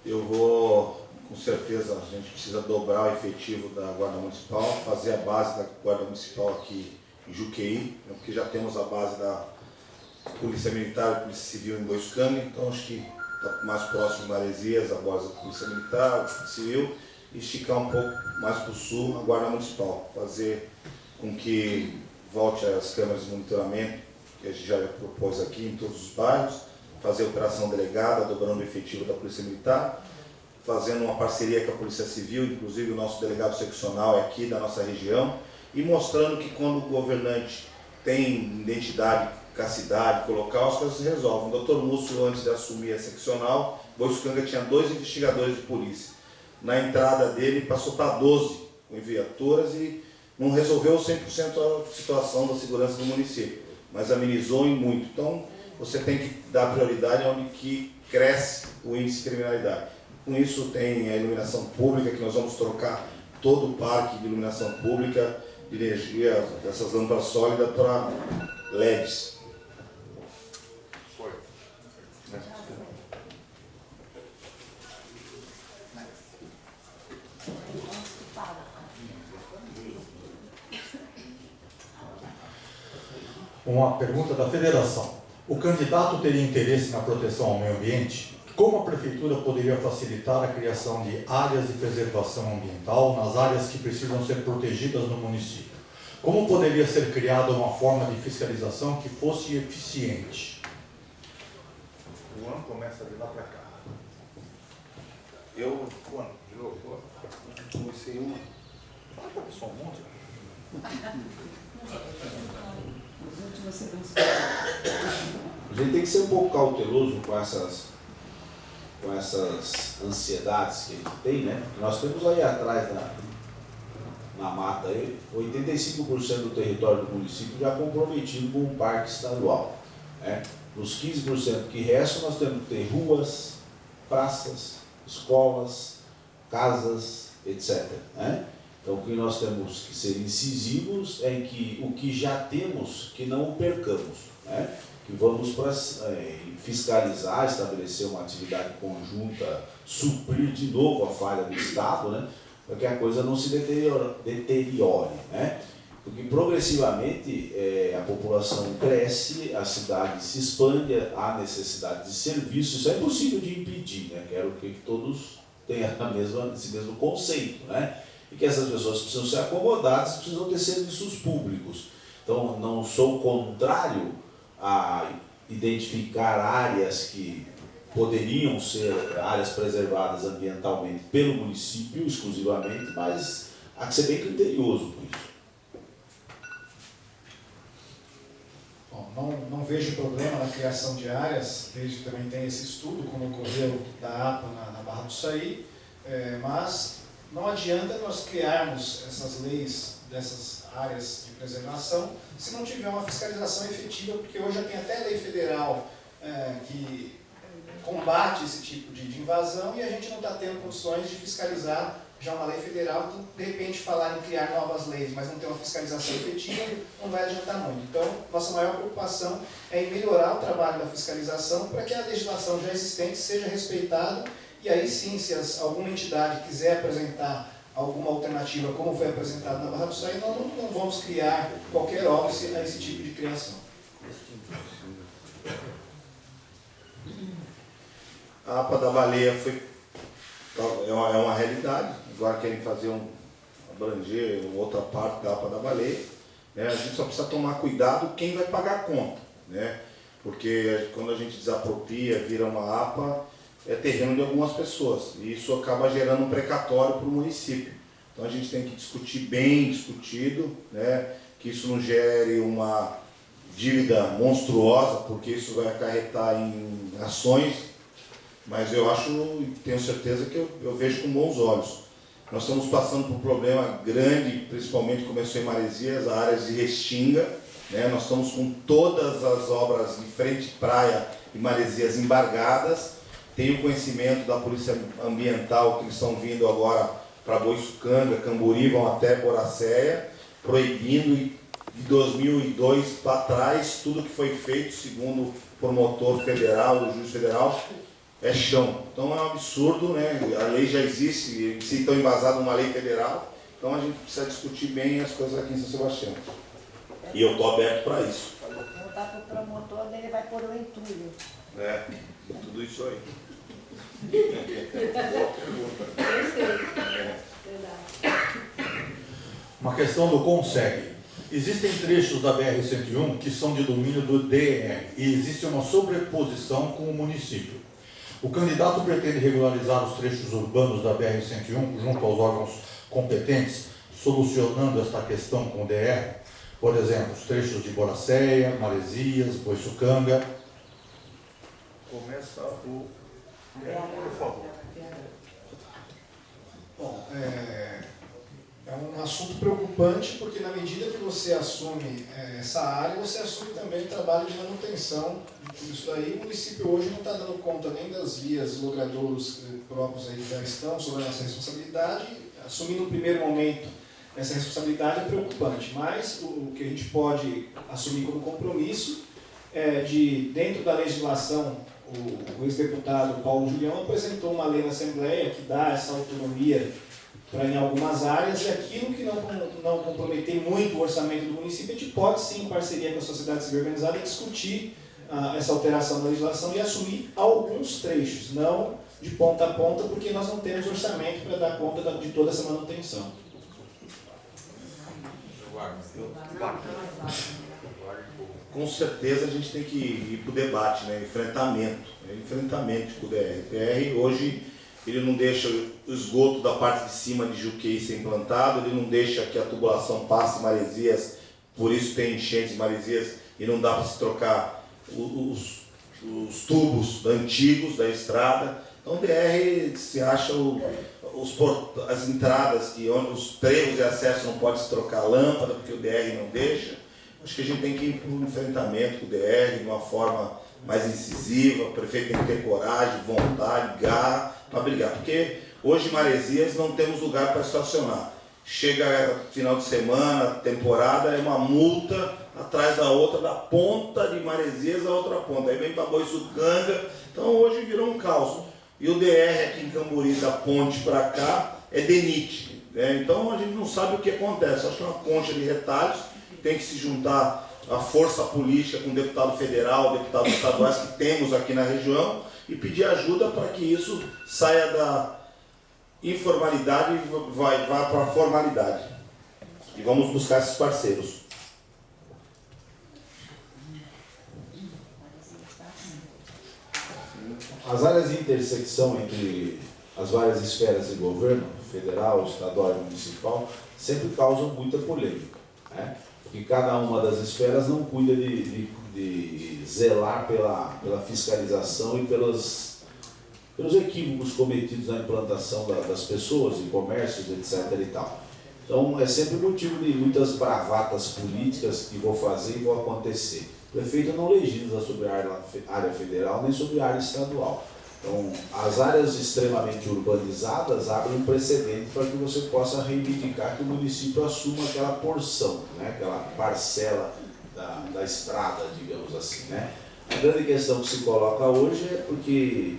Eu vou, com certeza, a gente precisa dobrar o efetivo da Guarda Municipal, fazer a base da Guarda Municipal aqui em Juqueí, porque já temos a base da Polícia Militar e Polícia Civil em Boiçucanga, então acho que está mais próximo de Maresias, a base da Polícia Militar, Polícia Civil, e esticar um pouco mais para o sul a Guarda Municipal, fazer com que volte as câmeras de monitoramento, que a gente já propôs aqui em todos os bairros, fazer operação delegada, dobrando o efetivo da Polícia Militar, fazendo uma parceria com a Polícia Civil, inclusive o nosso delegado seccional é aqui da nossa região, e mostrando que quando o governante tem identidade com a cidade, com o local, as coisas se resolvem. O Dr. Múcio, antes de assumir a seccional, Boiçucanga tinha 2 investigadores de polícia. Na entrada dele passou para 12 com viaturas e não resolveu 100% a situação da segurança do município, mas amenizou em muito. Então, você tem que dar prioridade onde que cresce o índice de criminalidade. Com isso tem a iluminação pública, que nós vamos trocar todo o parque de iluminação pública, de energia, dessas lâmpadas sólidas para LEDs. Foi. Uma pergunta da federação. O candidato teria interesse na proteção ao meio ambiente? Como a prefeitura poderia facilitar a criação de áreas de preservação ambiental nas áreas que precisam ser protegidas no município? Como poderia ser criada uma forma de fiscalização que fosse eficiente? O ano começa de lá para cá. Eu Quando? De novo? comecei uma. Fala para pessoal um monte. A gente tem que ser um pouco cauteloso com essas ansiedades que a gente tem, né? Nós temos aí atrás na mata aí, 85% do território do município já comprometido com um parque estadual, né? Nos 15% que restam, nós temos que ter ruas, praças, escolas, casas, etc., né? Então, o que nós temos que ser incisivos é em que o que já temos, que não o percamos, né? Que vamos fiscalizar, estabelecer uma atividade conjunta, suprir de novo a falha do Estado, né? Para que a coisa não se deteriore, né? Porque progressivamente a população cresce, a cidade se expande, há necessidade de serviços, isso é impossível de impedir, né? Quero que todos tenham esse mesmo conceito, né? E que essas pessoas precisam ser acomodadas, precisam ter serviços públicos. Então, não sou contrário a identificar áreas que poderiam ser áreas preservadas ambientalmente pelo município exclusivamente, mas há que ser bem criterioso com isso. Bom, não vejo problema na criação de áreas, desde que também tem esse estudo, como ocorreu da APA na Barra do Saí, mas não adianta nós criarmos essas leis dessas áreas de preservação se não tiver uma fiscalização efetiva, porque hoje já tem até lei federal que combate esse tipo de invasão e a gente não está tendo condições de fiscalizar já uma lei federal. Então, de repente, falar em criar novas leis, mas não ter uma fiscalização efetiva, não vai adiantar muito. Então, nossa maior preocupação é em melhorar o trabalho da fiscalização para que a legislação já existente seja respeitada. E aí sim, se alguma entidade quiser apresentar alguma alternativa, como foi apresentado na Barra do Saí, nós não vamos criar qualquer óbice a esse tipo de criação. A APA da baleia é uma realidade, agora querem abranger outra parte da APA da baleia, né? A gente só precisa tomar cuidado quem vai pagar a conta, né? Porque quando a gente desapropria, vira uma APA, é terreno de algumas pessoas, e isso acaba gerando um precatório para o município. Então a gente tem que discutir bem discutido, né? Que isso não gere uma dívida monstruosa, porque isso vai acarretar em ações mas eu acho, tenho certeza que eu vejo com bons olhos. Nós estamos passando por um problema grande, principalmente começou em Maresias, as áreas de Restinga, né? Nós estamos com todas as obras de frente praia e Maresias embargadas. Tenho conhecimento da Polícia Ambiental que eles estão vindo agora para Boiçucanga, Camburi, vão até Boracéia, proibindo, e de 2002 para trás, tudo que foi feito, segundo o promotor federal, o juiz federal, é chão. Então é um absurdo, né? A lei já existe, se estão embasado numa lei federal, então a gente precisa discutir bem as coisas aqui em São Sebastião. E eu estou aberto para isso. Voltar para o promotor, daí ele vai pôr o entulho. É, tudo isso aí. Uma questão do CONSEG. Existem trechos da BR-101 que são de domínio do DR e existe uma sobreposição com o município. O candidato pretende regularizar os trechos urbanos da BR-101 junto aos órgãos competentes, solucionando esta questão com o DR? Por exemplo, os trechos de Boracéia, Maresias, Boiçucanga. Começa o... Por favor. Bom, é um assunto preocupante, porque na medida que você assume essa área, você assume também o trabalho de manutenção de tudo isso daí. O município hoje não está dando conta nem das vias logradouros próprios aí que já estão sob a nossa responsabilidade. Assumir no primeiro momento essa responsabilidade é preocupante, mas o que a gente pode assumir como compromisso é de, dentro da legislação, o ex-deputado Paulo Julião apresentou uma lei na Assembleia que dá essa autonomia para em algumas áreas, e aquilo que não comprometer muito o orçamento do município, a gente pode sim, em parceria com a sociedade civil organizada, discutir essa alteração da legislação e assumir alguns trechos, não de ponta a ponta, porque nós não temos orçamento para dar conta de toda essa manutenção. Com certeza a gente tem que ir para o debate, né? Enfrentamento com o DR. O DR hoje ele não deixa o esgoto da parte de cima de Juqueí ser implantado, ele não deixa que a tubulação passe em Maresias, por isso tem enchentes em Maresias e não dá para se trocar os tubos antigos da estrada. Então o DR se acha as entradas, os trevos de acesso não pode se trocar a lâmpada, porque o DR não deixa. Acho que a gente tem que ir para um enfrentamento com o DR de uma forma mais incisiva. O prefeito tem que ter coragem, vontade, garra para brigar. Porque hoje em Maresias não temos lugar para estacionar. Chega final de semana, temporada, é uma multa atrás da outra, da ponta de Maresias à outra ponta. Aí vem para Boiçucanga. Então hoje virou um caos. E o DR aqui em Camburi, da ponte para cá, é DENIT. Então a gente não sabe o que acontece. Acho que é uma concha de retalhos. Tem que se juntar a força política com o deputado federal, deputados estaduais que temos aqui na região e pedir ajuda para que isso saia da informalidade e vá para a formalidade. E vamos buscar esses parceiros. As áreas de intersecção entre as várias esferas de governo, federal, estadual e municipal, sempre causam muita polêmica, né? Porque cada uma das esferas não cuida de zelar pela fiscalização e pelos equívocos cometidos na implantação das pessoas, de comércios, etc. e tal. Então é sempre motivo de muitas bravatas políticas que vão fazer e vão acontecer. O prefeito não legisla sobre a área federal nem sobre a área estadual. Então, as áreas extremamente urbanizadas abrem um precedente para que você possa reivindicar que o município assuma aquela porção, né? Aquela parcela da estrada, digamos assim, né? A grande questão que se coloca hoje é porque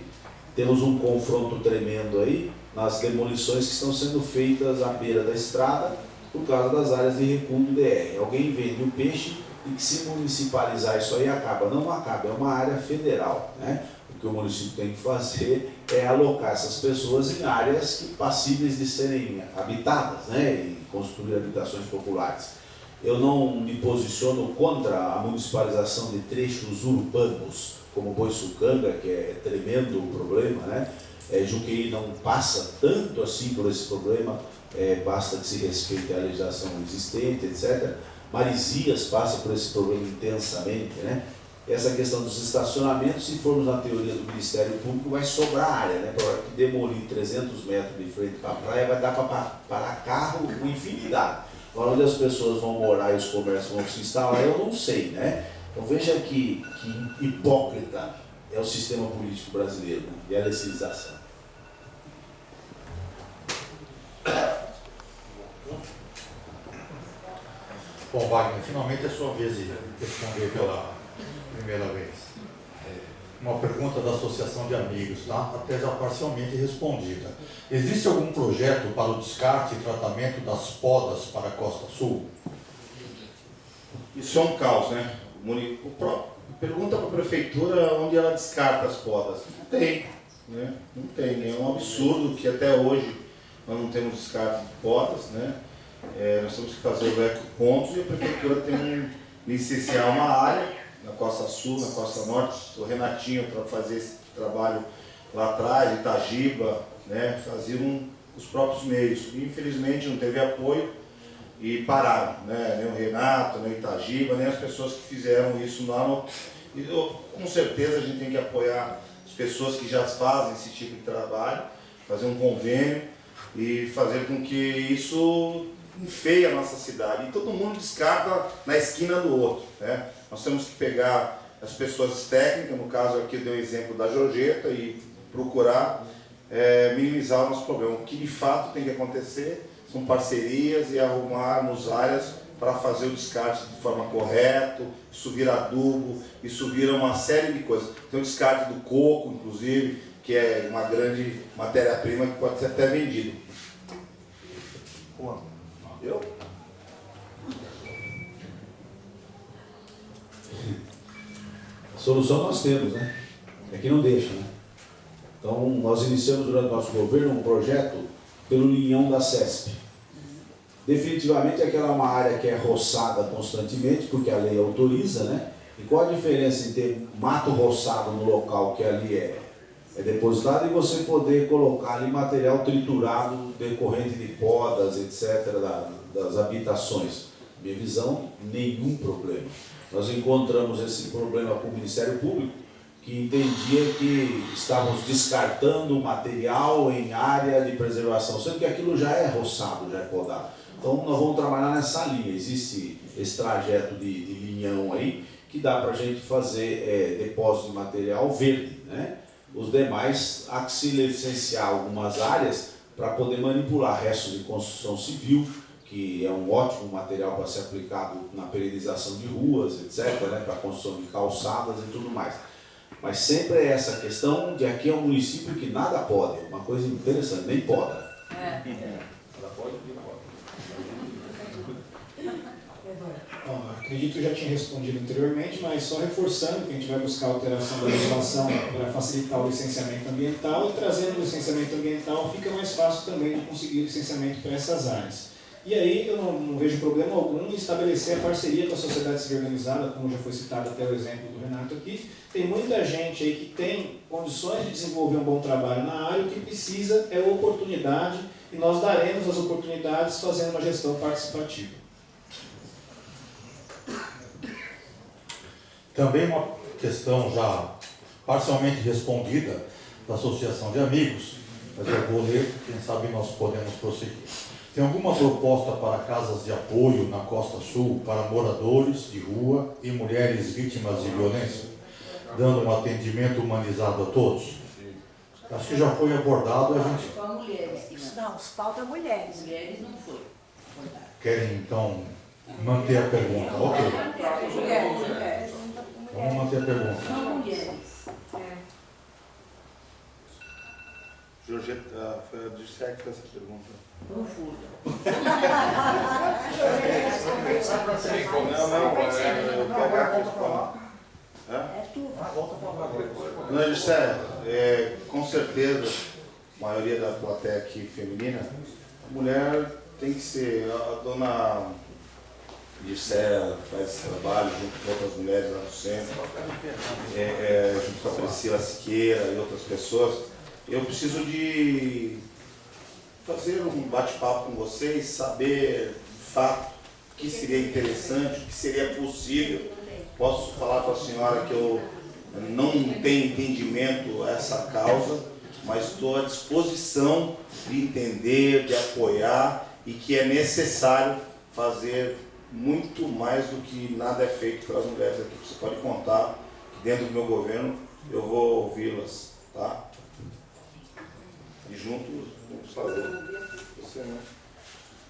temos um confronto tremendo aí nas demolições que estão sendo feitas à beira da estrada por causa das áreas de recuo do DR. Alguém vende o peixe e que se municipalizar isso aí acaba. Não acaba, é uma área federal, né? O que o município tem que fazer é alocar essas pessoas em áreas passíveis de serem habitadas, né? E construir habitações populares. Eu não me posiciono contra a municipalização de trechos urbanos, como Boiçucanga, que é tremendo o problema, né? Juqueí não passa tanto assim por esse problema, basta que se respeite a legislação existente, etc. Maresias passa por esse problema intensamente, né? essa questão dos estacionamentos, se formos na teoria do Ministério Público, vai sobrar área, né? Para demolir 300 metros de frente para a praia, vai dar para parar carro com infinidade. Agora, onde as pessoas vão morar e os comércios vão se instalar, eu não sei, né? Então veja que hipócrita é o sistema político brasileiro, né? E a legislação. Bom, Wagner, finalmente é sua vez de responder pela primeira vez. Uma pergunta da Associação de Amigos, tá? Até já parcialmente respondida. Existe algum projeto para o descarte e tratamento das podas para a Costa Sul? Isso é um caos, né? Pergunta para a prefeitura onde ela descarta as podas. Não tem, né? Não tem. É um absurdo que até hoje nós não temos descarte de podas, né? Nós temos que fazer o ecopontos e a prefeitura tem que licenciar uma área na Costa Sul, na Costa Norte. O Renatinho, para fazer esse trabalho lá atrás, Itagiba, né? Faziam os próprios meios. E, infelizmente não teve apoio e pararam, né? Nem o Renato, nem o Itagiba, nem as pessoas que fizeram isso lá no... E, com certeza a gente tem que apoiar as pessoas que já fazem esse tipo de trabalho, fazer um convênio e fazer com que isso enfeie a nossa cidade. E todo mundo descarta na esquina do outro, né? Nós temos que pegar as pessoas técnicas, no caso aqui eu dei o exemplo da Georgeta, e procurar minimizar o nosso problema. O que de fato tem que acontecer são parcerias e arrumarmos áreas para fazer o descarte de forma correta. Isso vira adubo, isso vira uma série de coisas. Tem o descarte do coco, inclusive, que é uma grande matéria-prima que pode ser até vendido. Eu? A solução nós temos, né? É que não deixa, né? Então, nós iniciamos durante o nosso governo um projeto pelo linhão da CESP. Definitivamente aquela é uma área que é roçada constantemente, porque a lei autoriza, né? E qual a diferença em ter mato roçado no local que ali é depositado e você poder colocar ali material triturado decorrente de podas, etc., das habitações? Minha visão, nenhum problema. Nós encontramos esse problema com o Ministério Público, que entendia que estávamos descartando material em área de preservação, sendo que aquilo já é roçado, já é podado. Então nós vamos trabalhar nessa linha. Existe esse trajeto de linhão aí, que dá para a gente fazer depósito de material verde, né? Os demais, há que se licenciar algumas áreas para poder manipular restos de construção civil, que é um ótimo material para ser aplicado na perenização de ruas, etc., né? Para a construção de calçadas e tudo mais. Mas sempre é essa questão de aqui é um município que nada pode, uma coisa interessante, nem poda. Ela pode e não pode. Bom, acredito que eu já tinha respondido anteriormente, mas só reforçando que a gente vai buscar a alteração da legislação para facilitar o licenciamento ambiental, e trazendo o licenciamento ambiental fica mais fácil também de conseguir licenciamento para essas áreas. E aí eu não vejo problema algum em estabelecer a parceria com a sociedade civil organizada, como já foi citado até o exemplo do Renato aqui. Tem muita gente aí que tem condições de desenvolver um bom trabalho na área, o que precisa é oportunidade, e nós daremos as oportunidades fazendo uma gestão participativa. Também uma questão já parcialmente respondida da Associação de Amigos, mas eu vou ler, quem sabe nós podemos prosseguir. Tem alguma proposta para casas de apoio na Costa Sul para moradores de rua e mulheres vítimas de violência, dando um atendimento humanizado a todos? Acho que já foi abordado, a gente... Só mulheres. Não, falta mulheres. Mulheres não foi. Querem, então, manter a pergunta? Ok. Mulheres. Vamos manter a pergunta. São mulheres. Georgeta, foi a Dirceu que fez essa pergunta. Não fui. Eu quero a resposta. É tudo. Volta para a vaga depois. Dona Dirceu, com certeza, a maioria da plateia aqui feminina, a mulher tem que ser, a dona Dirceu faz esse trabalho junto com outras mulheres lá no centro, junto com a Priscila Siqueira e outras pessoas. Eu preciso de fazer um bate-papo com vocês, saber de fato o que seria interessante, o que seria possível posso falar para a senhora que eu não tenho entendimento a essa causa, mas estou à disposição de entender, de apoiar e que é necessário fazer muito mais do que nada é feito pelas mulheres aqui. Você pode contar que dentro do meu governo eu vou ouvi-las, tá? E juntos vamos fazer. Você, né?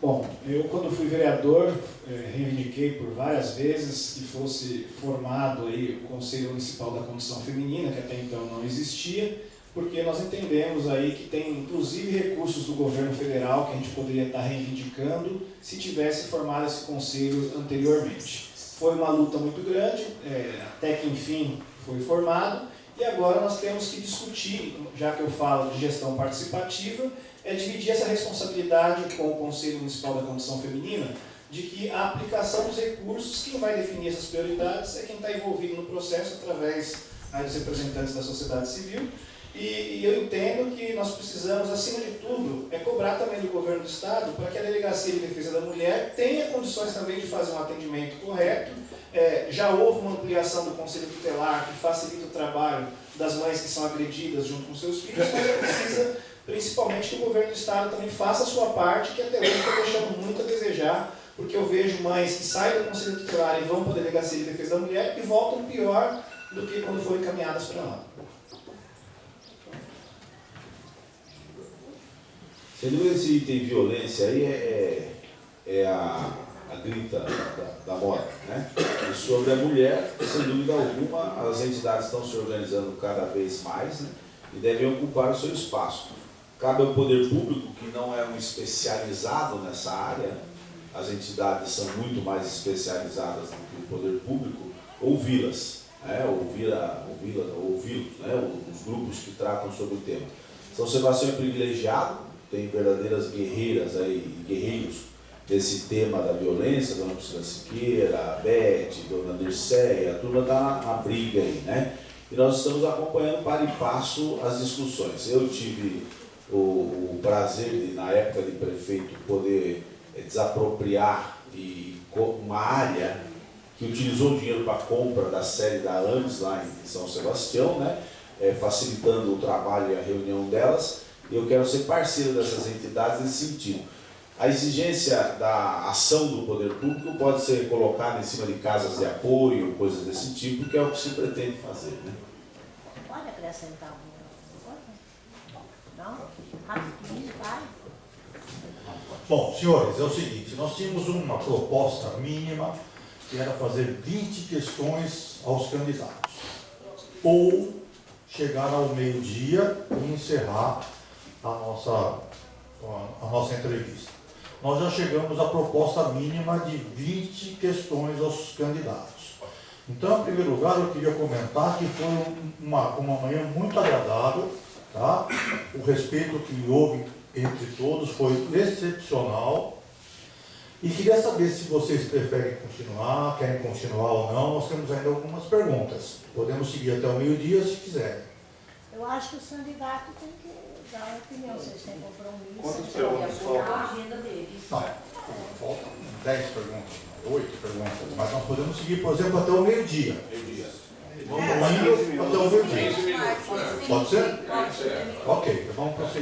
Bom, eu quando fui vereador, reivindiquei por várias vezes que fosse formado aí o Conselho Municipal da Condição Feminina, que até então não existia, porque nós entendemos aí que tem inclusive recursos do governo federal que a gente poderia estar reivindicando se tivesse formado esse conselho anteriormente. Foi uma luta muito grande, até que enfim foi formado, e agora nós temos que discutir, já que eu falo de gestão participativa, dividir essa responsabilidade com o Conselho Municipal da Condição Feminina, de que a aplicação dos recursos, quem vai definir essas prioridades é quem está envolvido no processo através dos representantes da sociedade civil. E eu entendo que nós precisamos, acima de tudo, cobrar também do governo do Estado para que a Delegacia de Defesa da Mulher tenha condições também de fazer um atendimento correto. Já houve uma ampliação do Conselho Tutelar que facilita o trabalho das mães que são agredidas junto com seus filhos, mas precisa principalmente que o governo do Estado também faça a sua parte, que até hoje está deixando muito a desejar, porque eu vejo mães que saem do Conselho Tutelar e vão para a Delegacia de Defesa da Mulher e voltam pior do que quando foram encaminhadas para lá. Sem dúvida, esse item violência aí é a grita da moda, né? E sobre a mulher, sem dúvida alguma, as entidades estão se organizando cada vez mais, né? E devem ocupar o seu espaço. Cabe ao poder público, que não é um especializado nessa área, as entidades são muito mais especializadas do que o poder público, ouvi-las, né? Ouvi-los, né? Os grupos que tratam sobre o tema. São Sebastião é privilegiado, tem verdadeiras guerreiras aí, guerreiros desse tema da violência, Dona Priscila Siqueira, a Beth, Dona Dirceia, a turma está na briga aí, né? E nós estamos acompanhando para e passo as discussões. Eu tive o prazer de, na época de prefeito, poder desapropriar uma área que utilizou dinheiro para a compra da sede da AMES lá em São Sebastião, né? Facilitando o trabalho e a reunião delas. Eu quero ser parceiro dessas entidades nesse sentido. A exigência da ação do poder público pode ser colocada em cima de casas de apoio, coisas desse tipo, que é o que se pretende fazer, né? Pode acrescentar alguma coisa? Não? Rapidinho, vai. Bom, senhores, é o seguinte, nós tínhamos uma proposta mínima que era fazer 20 questões aos candidatos. Ou chegar ao meio-dia e encerrar a nossa entrevista. Nós já chegamos à proposta mínima de 20 questões aos candidatos. Então, em primeiro lugar, eu queria comentar que foi uma manhã muito agradável, tá? O respeito que houve entre todos foi excepcional. E queria saber se vocês preferem continuar, querem continuar ou não. Nós temos ainda algumas perguntas. Podemos seguir até o meio-dia se quiserem. Eu acho que o candidato tem que dar a opinião, vocês têm compromisso. Quantas De perguntas acordo com a faltam? agenda deles. Não, faltam 10 perguntas, 8 perguntas, mas nós podemos seguir, por exemplo, até o meio-dia. Vamos indo até o meio-dia. Pode ser? Ok, então vamos prosseguir.